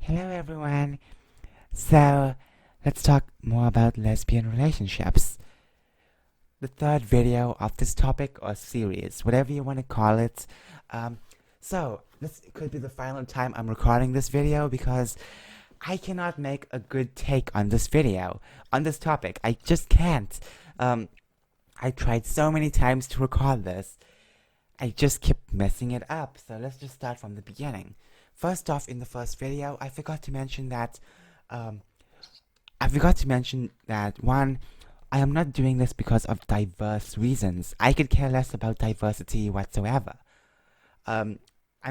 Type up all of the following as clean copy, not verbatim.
Hello everyone. So, let's talk more about lesbian relationships. The third video of this topic or series, whatever you want to call it. This could be the final time I'm recording this video because I cannot make a good take on this video, on this topic. I just can't. I tried so many times to record this. I just kept messing it up. So let's just start from the beginning. First off, in the first video, I forgot to mention that one, I am not doing this because of diverse reasons. I could care less about diversity whatsoever. I'm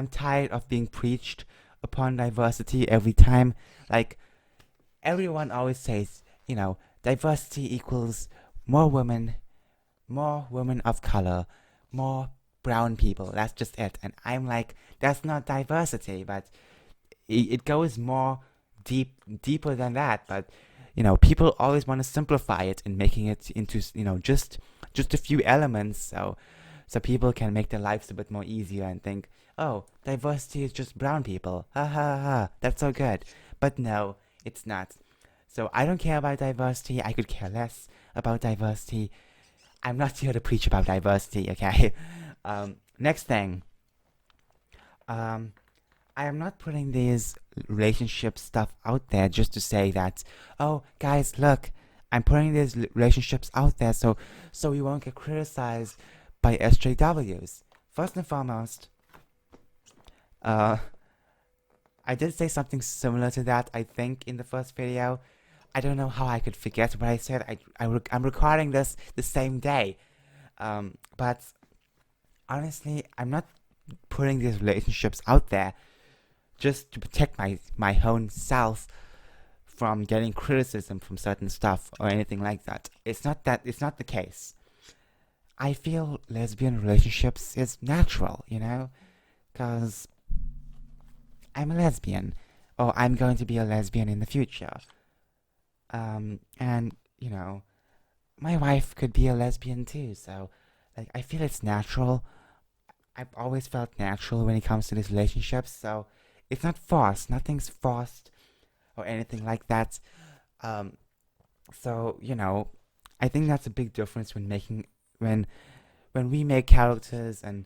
tired of being preached upon diversity every time. Like, everyone always says, diversity equals more women of color, more brown people. That's just it. And I'm like, that's not diversity, but it goes more deeper than that. But people always want to simplify it and making it into just a few elements, so people can make their lives a bit more easier and think, oh, diversity is just brown people. Ha ha ha. That's so good. But no, it's not. So I don't care about diversity. I could care less about diversity. I'm not here to preach about diversity, okay? Next thing. I am not putting these relationship stuff out there just to say that, oh, guys, look, I'm putting these relationships out there so we won't get criticized by SJWs. First and foremost, I did say something similar to that, I think, in the first video. I don't know how I could forget what I said. I'm recording this the same day. But honestly, I'm not putting these relationships out there just to protect my own self from getting criticism from certain stuff or anything like that. It's not the case. I feel lesbian relationships is natural, because I'm a lesbian, or I'm going to be a lesbian in the future. And, my wife could be a lesbian too, so, I feel it's natural. I've always felt natural when it comes to these relationships, so it's not forced. Nothing's forced or anything like that. So, I think that's a big difference when we make characters and,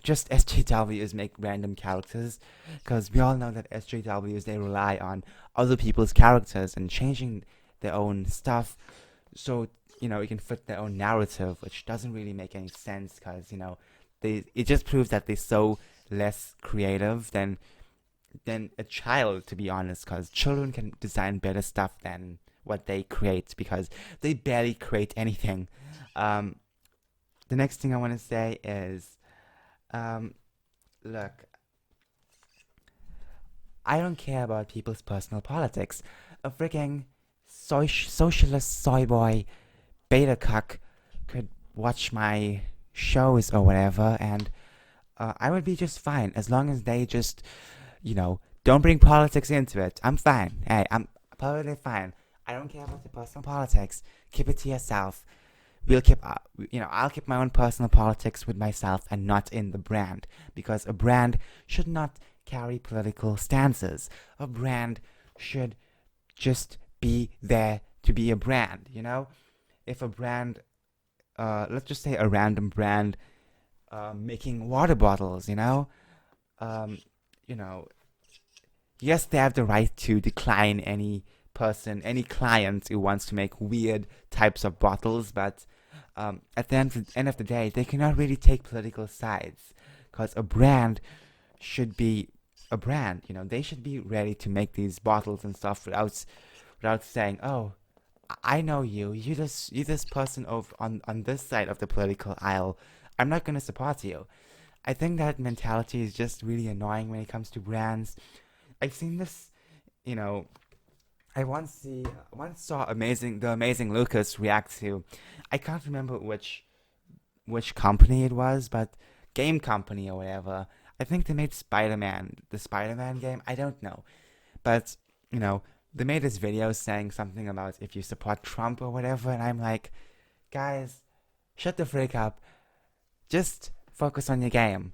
just SJWs make random characters, because we all know that SJWs, they rely on other people's characters and changing their own stuff so, it can fit their own narrative, which doesn't really make any sense because, it just proves that they're so less creative than a child, to be honest, because children can design better stuff than what they create because they barely create anything. The next thing I want to say is, look, I don't care about people's personal politics. A freaking socialist soy boy beta cuck could watch my shows or whatever, and I would be just fine as long as they just, don't bring politics into it. I'm fine. Hey, I'm perfectly fine. I don't care about your personal politics. Keep it to yourself. I'll keep my own personal politics with myself and not in the brand, because a brand should not carry political stances. A brand should just be there to be a brand, If a brand, let's just say a random brand, making water bottles, yes, they have the right to decline any client who wants to make weird types of bottles, but at the end of the day, they cannot really take political sides, because a brand should be a brand. They should be ready to make these bottles and stuff without saying, oh, I know you this person over on this side of the political aisle. I'm not gonna support you. I think that mentality is just really annoying when it comes to brands. I've seen this, I once saw the Amazing Lucas react to, I can't remember which company it was, but game company or whatever. I think they made the Spider-Man game. I don't know, but they made this video saying something about if you support Trump or whatever, and I'm like, guys, shut the frick up. Just focus on your game.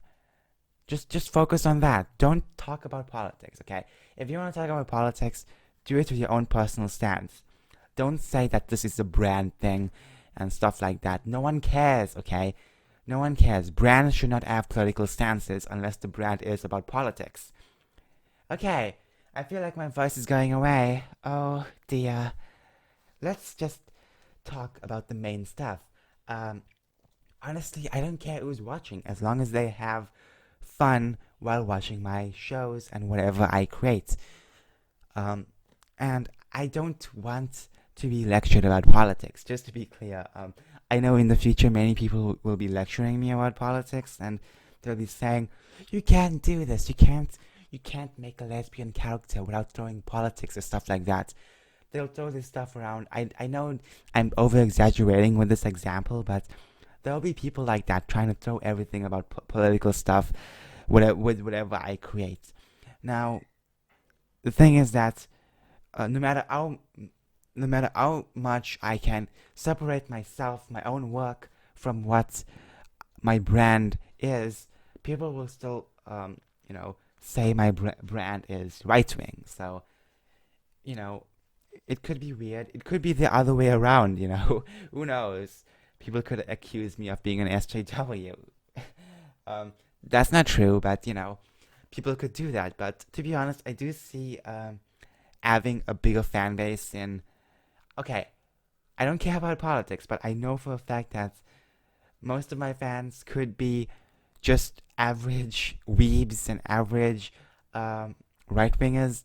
Just focus on that. Don't talk about politics, okay? If you want to talk about politics, do it with your own personal stance. Don't say that this is a brand thing and stuff like that. No one cares, okay? No one cares. Brands should not have political stances unless the brand is about politics. Okay, I feel like my voice is going away. Oh dear. Let's just talk about the main stuff. Um, Honestly, I don't care who's watching as long as they have fun while watching my shows and whatever I create. Um, and I don't want to be lectured about politics. Just to be clear, I know in the future many people will be lecturing me about politics, and they'll be saying, "You can't do this. You can't make a lesbian character without throwing politics or stuff like that." They'll throw this stuff around. I know I'm over exaggerating with this example, but there'll be people like that trying to throw everything about political stuff with whatever I create. Now, the thing is that no matter how much I can separate myself, my own work, from what my brand is, people will still, say my brand is right wing. So, you know, it could be weird. It could be the other way around. Who knows? People could accuse me of being an SJW. um, that's not true, but people could do that. But to be honest, I do see having a bigger fan base in. Okay, I don't care about politics, but I know for a fact that most of my fans could be just average weebs and average right wingers.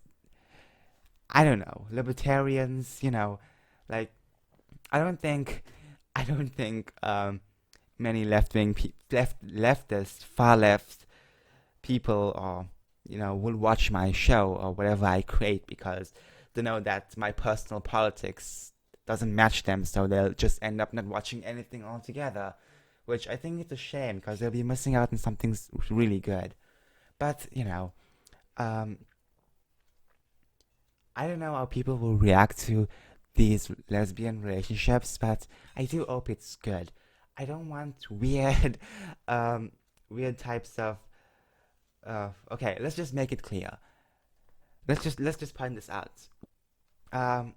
I don't know, libertarians. Like I don't think, I don't think many leftist, far left people or will watch my show or whatever I create because they know that my personal politics doesn't match them, so they'll just end up not watching anything altogether, which I think is a shame because they'll be missing out on something really good. But um, I don't know how people will react to these lesbian relationships, but I do hope it's good. I don't want weird, weird types of. Okay, let's just make it clear. Let's just point this out. Um,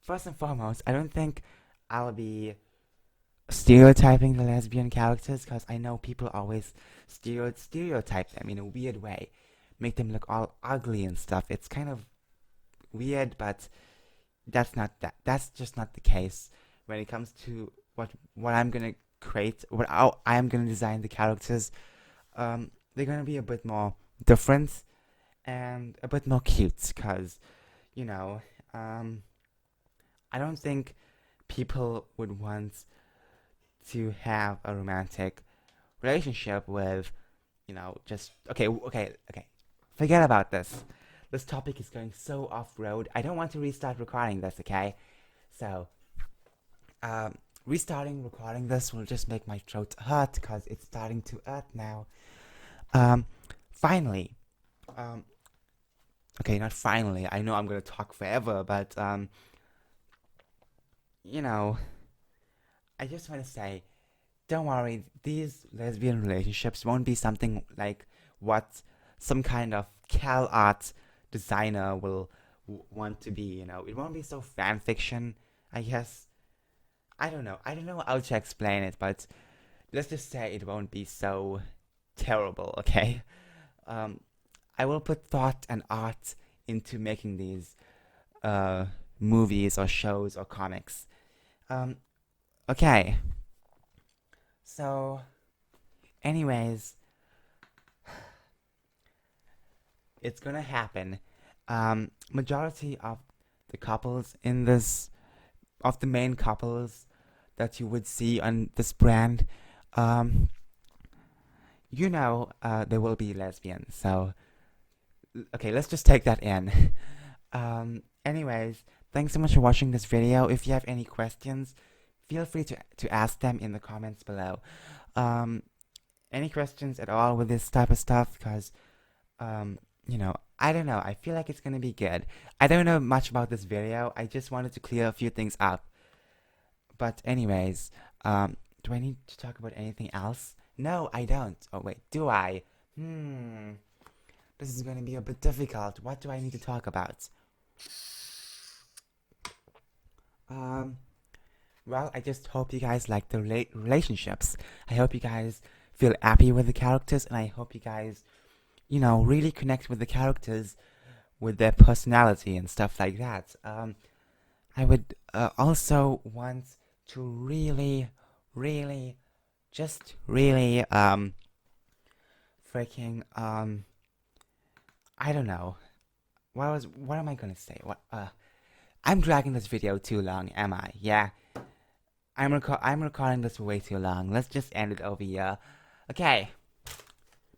First and foremost, I don't think I'll be stereotyping the lesbian characters because I know people always stereotype them in a weird way, make them look all ugly and stuff. It's kind of weird, but that's just not the case when it comes to what I'm gonna create, what how I'm gonna design the characters. They're gonna be a bit more different and a bit more cute, cause you know, um, I don't think people would want to have a romantic relationship with, just okay. Forget about this. This topic is going so off road. I don't want to restart recording this, okay? So, restarting recording this will just make my throat hurt because it's starting to hurt now. Um, Finally, um, okay, not finally. I know I'm gonna talk forever, but you know, I just want to say, don't worry. These lesbian relationships won't be something like what some kind of cal art designer will want to be. It won't be so fan fiction. I guess I don't know. I don't know how to explain it, but let's just say it won't be so terrible. Okay. Um, I will put thought and art into making these uh movies or shows or comics. Um, okay. So, anyways, it's gonna happen. Majority of the couples in this, of the main couples that you would see on this brand, um, they will be lesbian. So, okay, let's just take that in. Anyways, thanks so much for watching this video. If you have any questions, feel free to ask them in the comments below. Um, any questions at all with this type of stuff? Because, I don't know. I feel like it's gonna be good. I don't know much about this video. I just wanted to clear a few things up. But anyways, do I need to talk about anything else? No, I don't. Oh, wait, do I? This is gonna be a bit difficult. What do I need to talk about? Um, well, I just hope you guys like the relationships. I hope you guys feel happy with the characters, and I hope you guys, really connect with the characters, with their personality and stuff like that. I would also want to really, really, just really, freaking, I don't know. What am I gonna say? I'm dragging this video too long, am I? Yeah. I'm recording this way too long. Let's just end it over here. Okay.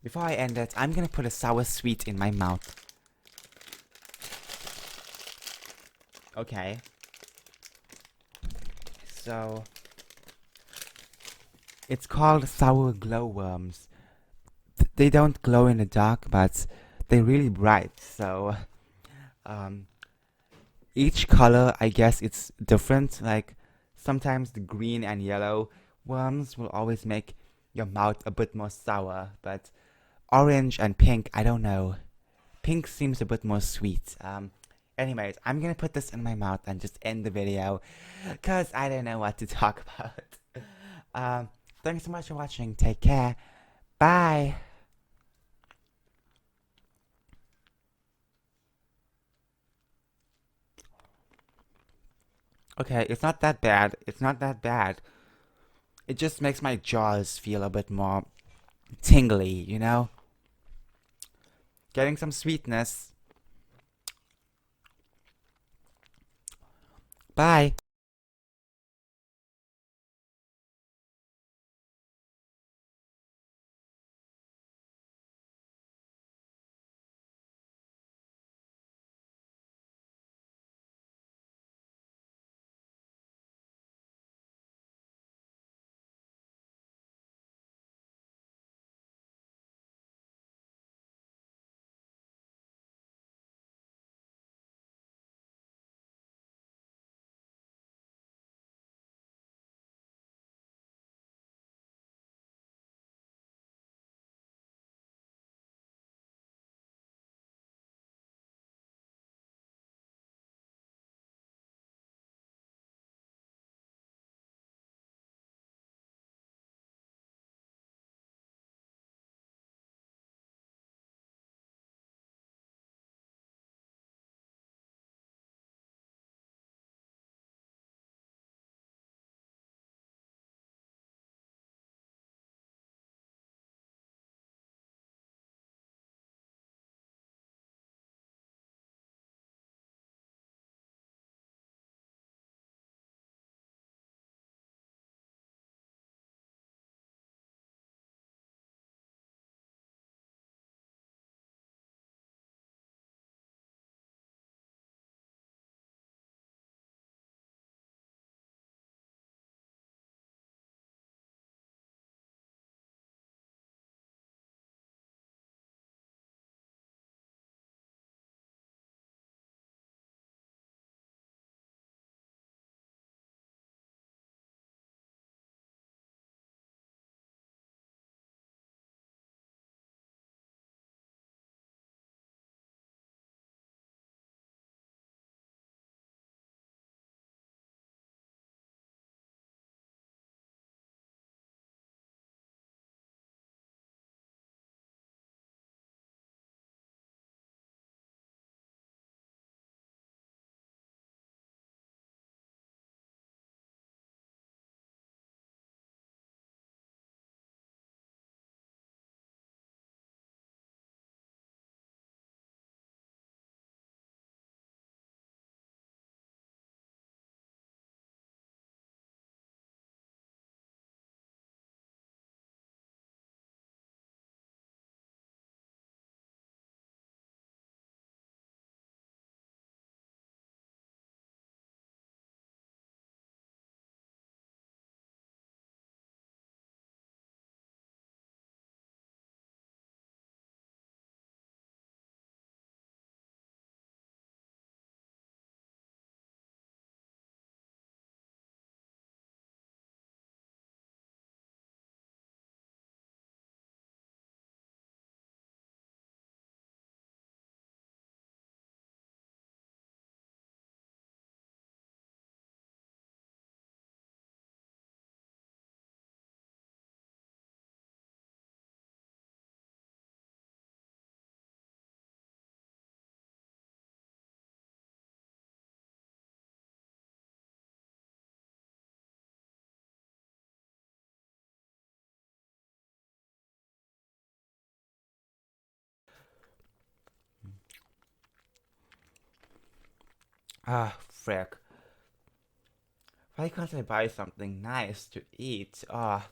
Before I end it, I'm gonna put a sour sweet in my mouth. Okay. So it's called sour glowworms. They don't glow in the dark, but they're really bright. So um, each color, I guess it's different. Like sometimes the green and yellow worms will always make your mouth a bit more sour, but orange and pink, I don't know. Pink seems a bit more sweet. Anyways, I'm gonna put this in my mouth and just end the video, cause I don't know what to talk about. um, Thanks so much for watching. Take care. Bye. Okay, it's not that bad. It's not that bad. It just makes my jaws feel a bit more tingly, Getting some sweetness. Bye. Ah, frick. Why can't I buy something nice to eat? Ah,